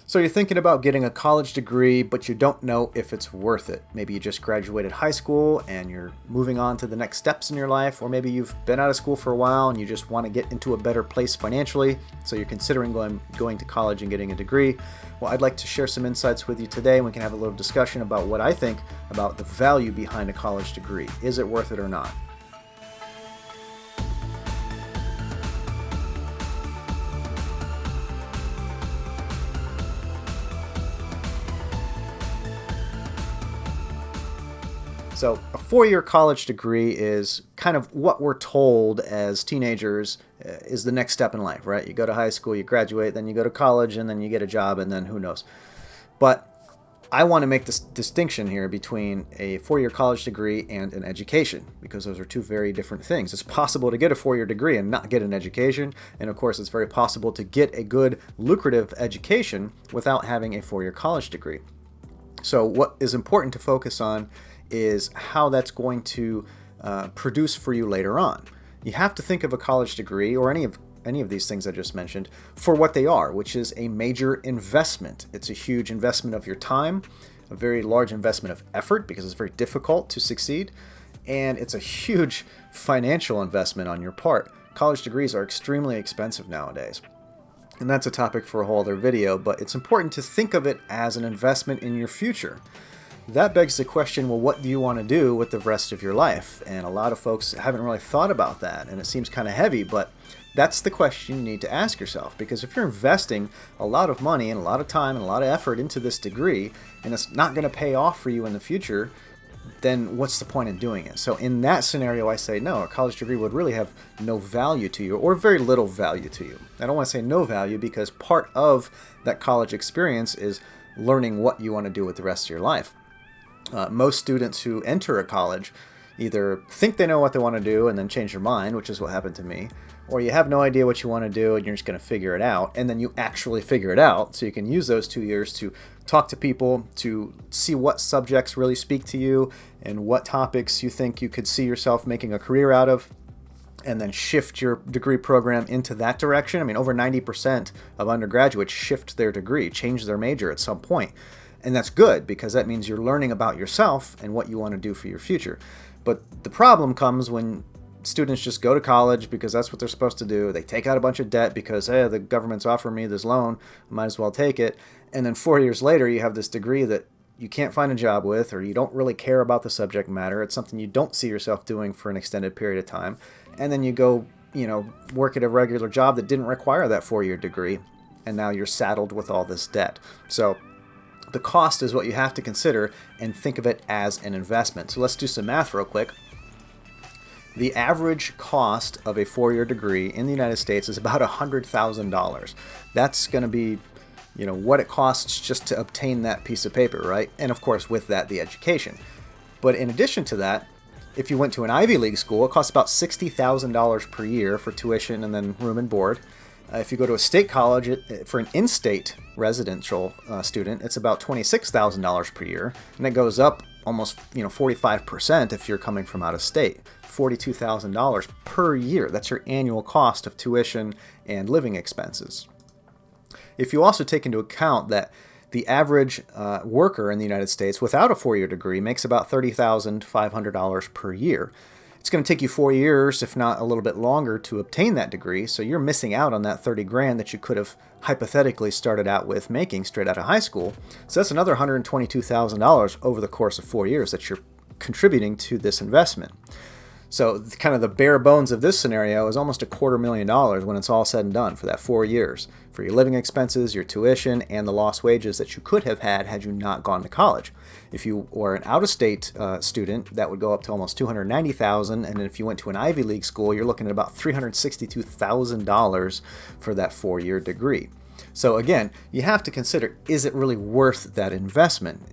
So you're thinking about getting a college degree, but you don't know if it's worth it. Maybe you just graduated high school and you're moving on to the next steps in your life, or maybe you've been out of school for a while and you just want to get into a better place financially, so you're considering going to college and getting a degree. Well, I'd like to share some insights with you today, and we can have a little discussion about what I think about the value behind a college degree. Is it worth it or not? So a four-year college degree is kind of what we're told as teenagers is the next step in life, right? You go to high school, you graduate, then you go to college, and then you get a job, and then who knows. But I want to make this distinction here between a four-year college degree and an education, because those are two very different things. It's possible to get a four-year degree and not get an education, and of course it's very possible to get a good, lucrative education without having a four-year college degree. So what is important to focus on is how that's going to produce for you later on. You have to think of a college degree or any of these things I just mentioned for what they are, which is a major investment. It's a huge investment of your time, a very large investment of effort because it's very difficult to succeed, and it's a huge financial investment on your part. College degrees are extremely expensive nowadays. And that's a topic for a whole other video, but it's important to think of it as an investment in your future. That begs the question, well, what do you want to do with the rest of your life? And a lot of folks haven't really thought about that, and it seems kind of heavy, but that's the question you need to ask yourself. Because if you're investing a lot of money and a lot of time and a lot of effort into this degree, and it's not going to pay off for you in the future, then what's the point in doing it? So in that scenario, I say no, a college degree would really have no value to you, or very little value to you. I don't want to say no value, because part of that college experience is learning what you want to do with the rest of your life. Most students who enter a college either think they know what they want to do and then change their mind, which is what happened to me, or you have no idea what you want to do and you're just going to figure it out, and then you actually figure it out, so you can use those 2 years to talk to people, to see what subjects really speak to you and what topics you think you could see yourself making a career out of, and then shift your degree program into that direction. I mean, over 90% of undergraduates shift their degree, change their major at some point. And that's good, because that means you're learning about yourself and what you want to do for your future. But the problem comes when students just go to college because that's what they're supposed to do. They take out a bunch of debt because, hey, the government's offering me this loan, I might as well take it. And then 4 years later, you have this degree that you can't find a job with, or you don't really care about the subject matter. It's something you don't see yourself doing for an extended period of time. And then you go, work at a regular job that didn't require that 4-year degree, and now you're saddled with all this debt. So the cost is what you have to consider and think of it as an investment. So let's do some math real quick. The average cost of a 4-year degree in the United States is about $100,000. That's going to be, what it costs just to obtain that piece of paper, right? And of course, with that, the education. But in addition to that, if you went to an Ivy League school, it costs about $60,000 per year for tuition and then room and board. If you go to a state college, for an in-state residential student, it's about $26,000 per year, and it goes up almost 45% if you're coming from out of state. $42,000 per year. That's your annual cost of tuition and living expenses. If you also take into account that the average worker in the United States without a 4-year degree makes about $30,500 per year. It's going to take you 4 years, if not a little bit longer, to obtain that degree, so you're missing out on that 30 grand that you could have hypothetically started out with making straight out of high school. So that's another $122,000 over the course of 4 years that you're contributing to this investment. So kind of the bare bones of this scenario is almost $250,000 when it's all said and done for that 4 years, for your living expenses, your tuition, and the lost wages that you could have had you not gone to college. If you were an out-of-state student, that would go up to almost $290,000, and if you went to an Ivy League school, you're looking at about $362,000 for that 4-year degree. So again, you have to consider, is it really worth that investment?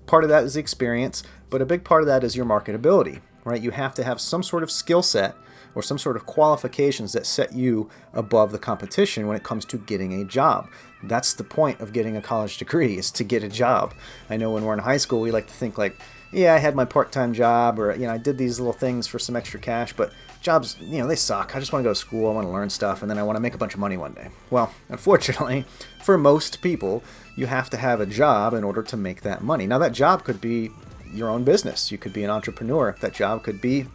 Part of that is experience, but a big part of that is your marketability. Right? You have to have some sort of skill set or some sort of qualifications that set you above the competition when it comes to getting a job. That's the point of getting a college degree, is to get a job. I know when we're in high school, we like to think like, yeah, I had my part-time job, or I did these little things for some extra cash, but jobs, they suck. I just want to go to school. I want to learn stuff, and then I want to make a bunch of money one day. Well, unfortunately, for most people, you have to have a job in order to make that money. Now, that job could be your own business. You could be an entrepreneur. That job could be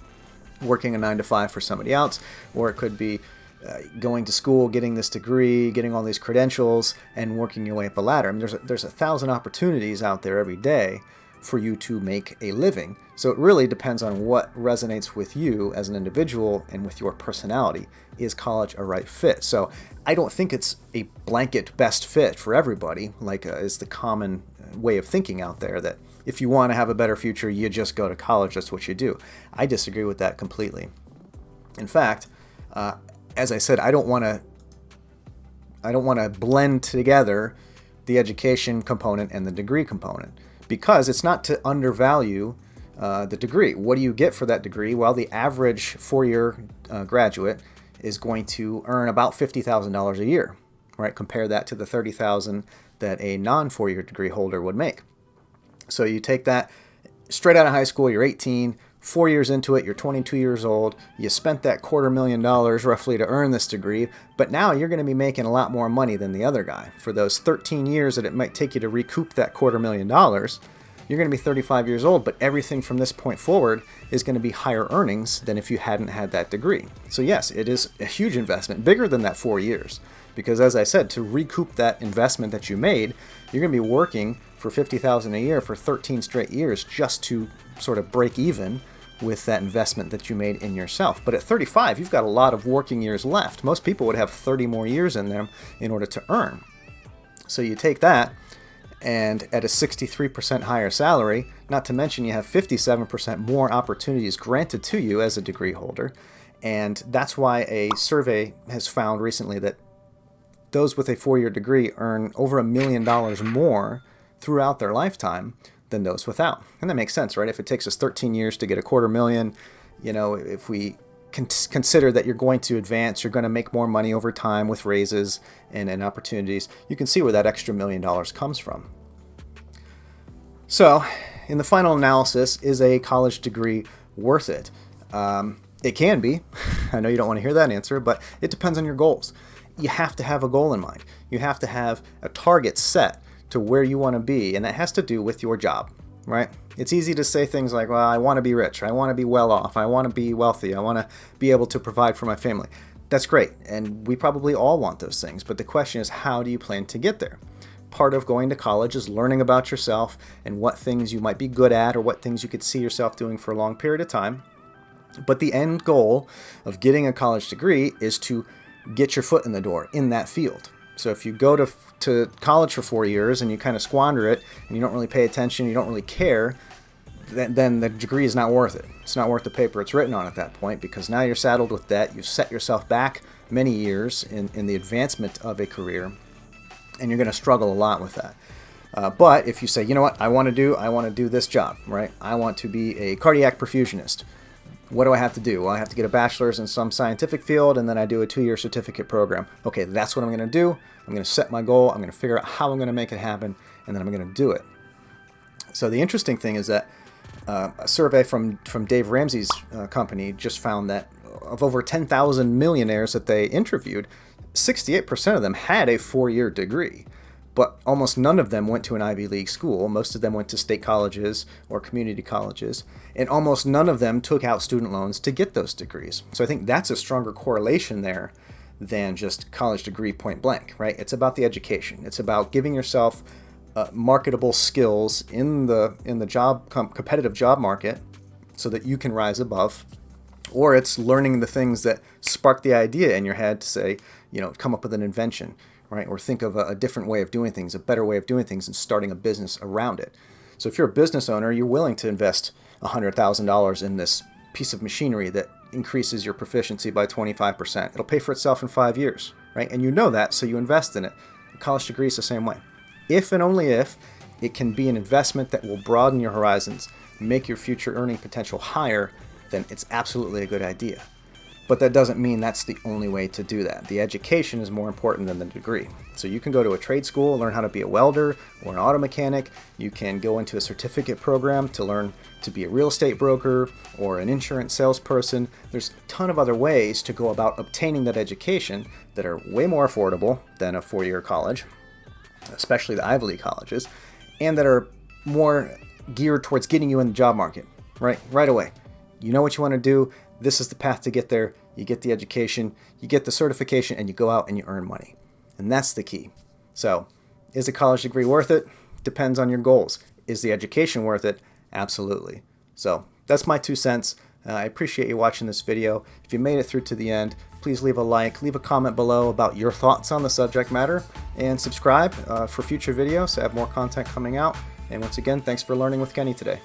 working a 9 to 5 for somebody else, or it could be going to school, getting this degree, getting all these credentials, and working your way up a ladder. I mean, there's 1,000 opportunities out there every day for you to make a living. So it really depends on what resonates with you as an individual and with your personality. Is college a right fit? So I don't think it's a blanket best fit for everybody, like is the common way of thinking out there, that if you want to have a better future, you just go to college. That's what you do. I disagree with that completely. In fact, as I said, I don't want to blend together the education component and the degree component, because it's not to undervalue the degree. What do you get for that degree? Well, the average 4-year graduate is going to earn about $50,000 a year, right? Compare that to the $30,000 that a non-4-year degree holder would make. So you take that straight out of high school, you're 18, 4 years into it, you're 22 years old, you spent that $250,000 roughly to earn this degree, but now you're going to be making a lot more money than the other guy. For those 13 years that it might take you to recoup that $250,000, you're going to be 35 years old, but everything from this point forward is going to be higher earnings than if you hadn't had that degree. So yes, it is a huge investment, bigger than that 4 years, because as I said, to recoup that investment that you made, you're going to be working for $50,000 a year for 13 straight years just to sort of break even with that investment that you made in yourself. But at 35, you've got a lot of working years left. Most people would have 30 more years in them in order to earn. So you take that, and at a 63% higher salary, not to mention you have 57% more opportunities granted to you as a degree holder. And that's why a survey has found recently that those with a 4-year degree earn over $1 million more throughout their lifetime than those without. And that makes sense, right? If it takes us 13 years to get $250,000, if we consider that you're going to advance, you're going to make more money over time with raises and opportunities, you can see where that extra $1 million comes from. So, in the final analysis, is a college degree worth it? It can be. I know you don't want to hear that answer, but it depends on your goals. You have to have a goal in mind. You have to have a target set to where you want to be, and that has to do with your job, right? It's easy to say things like, well, I want to be rich, I want to be well off, I want to be wealthy, I want to be able to provide for my family. That's great, and we probably all want those things, but the question is, how do you plan to get there? Part of going to college is learning about yourself and what things you might be good at or what things you could see yourself doing for a long period of time. But the end goal of getting a college degree is to get your foot in the door in that field. So if you go to college for 4 years and you kind of squander it and you don't really pay attention, you don't really care, then the degree is not worth it. It's not worth the paper it's written on at that point, because now you're saddled with debt. You've set yourself back many years in the advancement of a career, and you're going to struggle a lot with that. But if you say, you know what, I want to do this job, right? I want to be a cardiac perfusionist. What do I have to do? Well, I have to get a bachelor's in some scientific field, and then I do a 2-year certificate program. Okay, that's what I'm going to do. I'm going to set my goal. I'm going to figure out how I'm going to make it happen, and then I'm going to do it. So the interesting thing is that a survey from Dave Ramsey's company just found that of over 10,000 millionaires that they interviewed, 68% of them had a 4-year degree. But almost none of them went to an Ivy League school. Most of them went to state colleges or community colleges. And almost none of them took out student loans to get those degrees. So I think that's a stronger correlation there than just college degree point blank, right? It's about the education. It's about giving yourself marketable skills in the competitive job market so that you can rise above. Or it's learning the things that spark the idea in your head to say, come up with an invention, right? Or think of a different way of doing things, a better way of doing things, and starting a business around it. So if you're a business owner, you're willing to invest $100,000 in this piece of machinery that increases your proficiency by 25%. It'll pay for itself in 5 years, right? And you know that, so you invest in it. A college degree is the same way. If and only if it can be an investment that will broaden your horizons, make your future earning potential higher, then it's absolutely a good idea. But that doesn't mean that's the only way to do that. The education is more important than the degree. So you can go to a trade school, learn how to be a welder or an auto mechanic. You can go into a certificate program to learn to be a real estate broker or an insurance salesperson. There's a ton of other ways to go about obtaining that education that are way more affordable than a four-year college, especially the Ivy League colleges, and that are more geared towards getting you in the job market right away. You know what you want to do. This is the path to get there. You get the education, you get the certification, and you go out and you earn money. And that's the key. So, is a college degree worth it? Depends on your goals. Is the education worth it? Absolutely. So, that's my 2 cents. I appreciate you watching this video. If you made it through to the end, please leave a like, leave a comment below about your thoughts on the subject matter, and subscribe for future videos. I have more content coming out. And once again, thanks for learning with Kenny today.